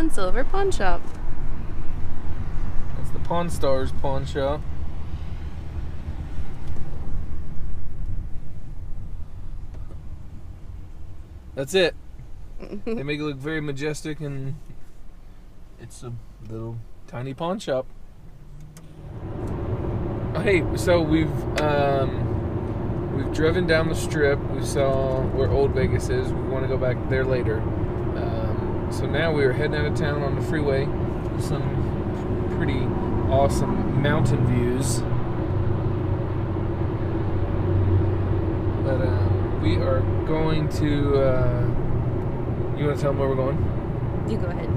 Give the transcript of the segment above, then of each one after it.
and silver pawn shop. That's the Pawn Stars pawn shop. That's it. They make it look very majestic, and it's a little tiny pawn shop. Oh, hey, so we've driven down the strip. We saw where Old Vegas is. We want to go back there later. So now we are heading out of town on the freeway with some pretty awesome mountain views. But we are going to. You want to tell them where we're going? You go ahead.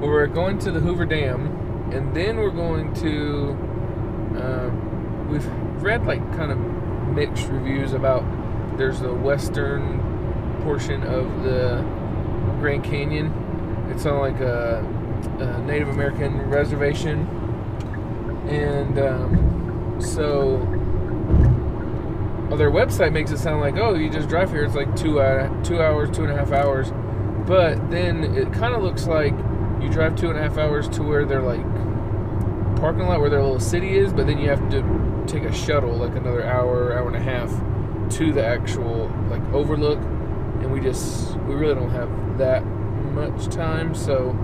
Well, we're going to the Hoover Dam, and then we're going to. We've read like kind of mixed reviews about. There's the western portion of the Grand Canyon. It's on like a Native American reservation, and so their website makes it sound like, oh, you just drive here, it's like 2 hours, 2.5 hours, but then it kind of looks like you drive 2.5 hours to where their like parking lot where their little city is, but then you have to take a shuttle like another hour and a half to the actual like overlook, and we really don't have that much time, so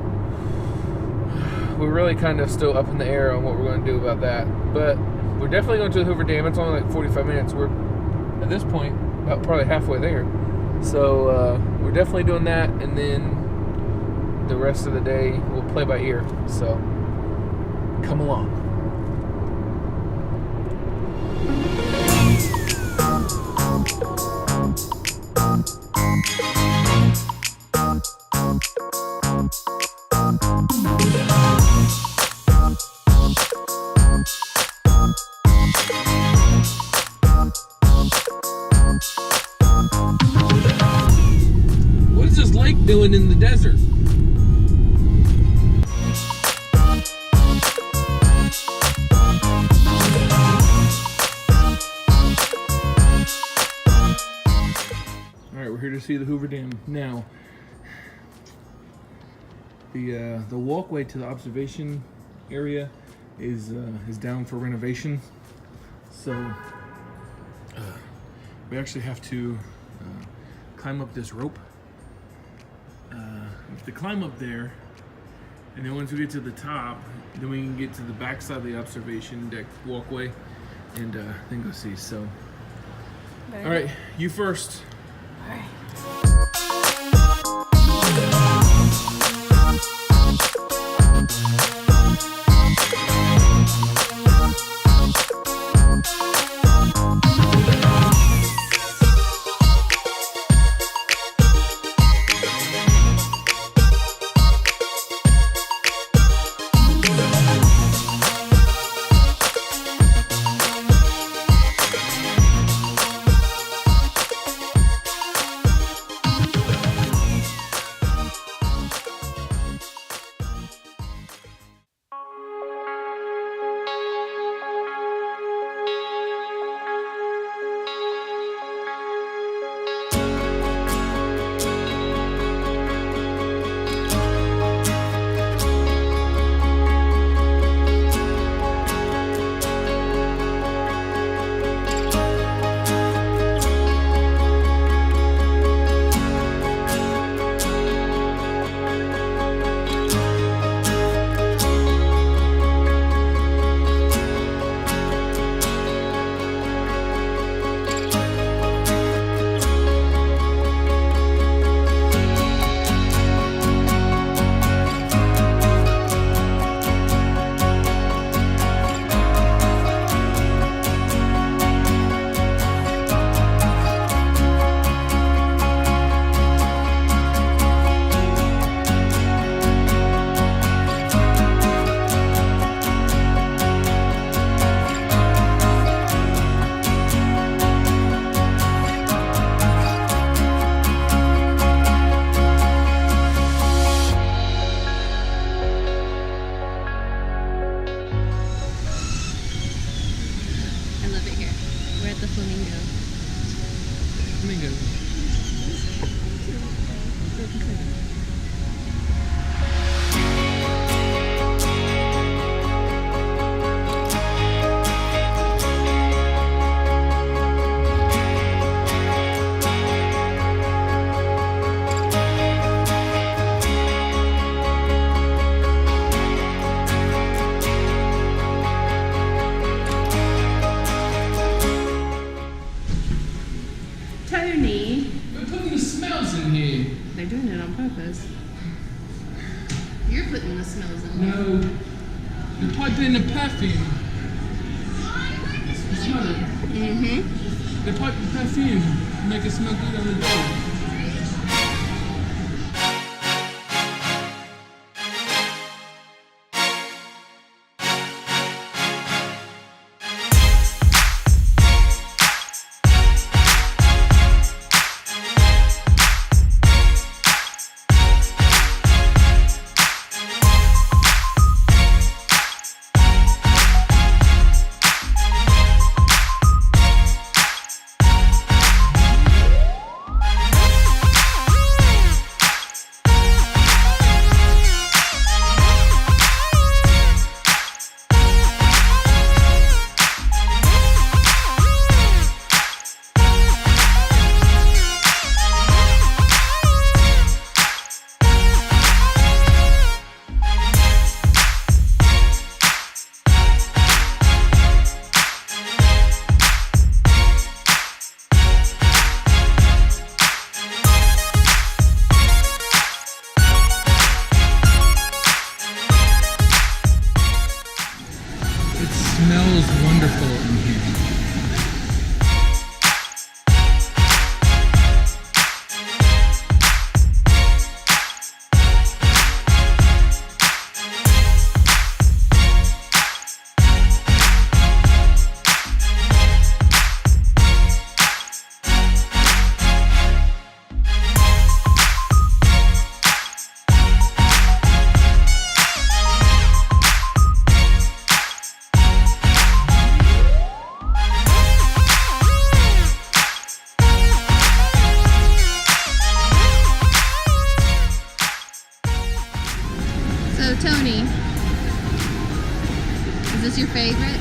we're really kind of still up in the air on what we're going to do about that. But we're definitely going to the Hoover Dam. It's only like 45 minutes. We're at this point about probably halfway there, so we're definitely doing that, and then the rest of the day we'll play by ear, so come along. What is this lake doing in the desert? Alright, we're here to see the Hoover Dam. Now, the walkway to the observation area is down for renovation, so we actually have to climb up this rope. We have to climb up there, and then once we get to the top, then we can get to the back side of the observation deck walkway and then go see. So, all right, you first. All right. the Flamingo. Flamingo. Tony. We're putting the smells in here. They're doing it on purpose. You're putting the smells in. No. They're piping the perfume. You smell it? Mm-hmm. They're piping perfume. Make it smell good on the door. Smells wonderful in here. So Tony, is this your favorite?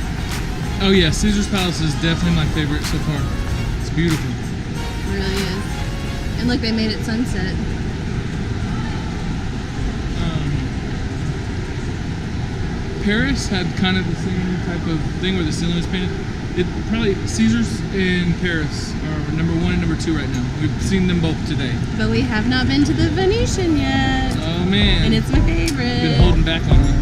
Oh yeah, Caesar's Palace is definitely my favorite so far. It's beautiful. It really is. And look, they made it sunset. Paris had kind of the same type of thing where the ceiling was painted. It probably Caesar's in Paris are number 1 and number 2 right now. We've seen them both today. But we have not been to the Venetian yet. Oh man. And it's my favorite. Been holding back on me.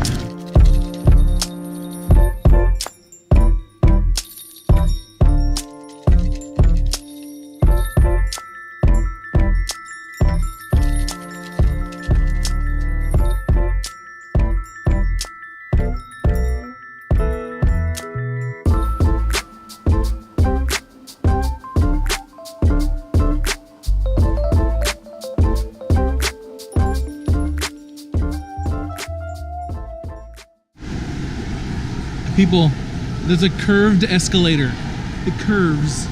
People, there's a curved escalator. It curves.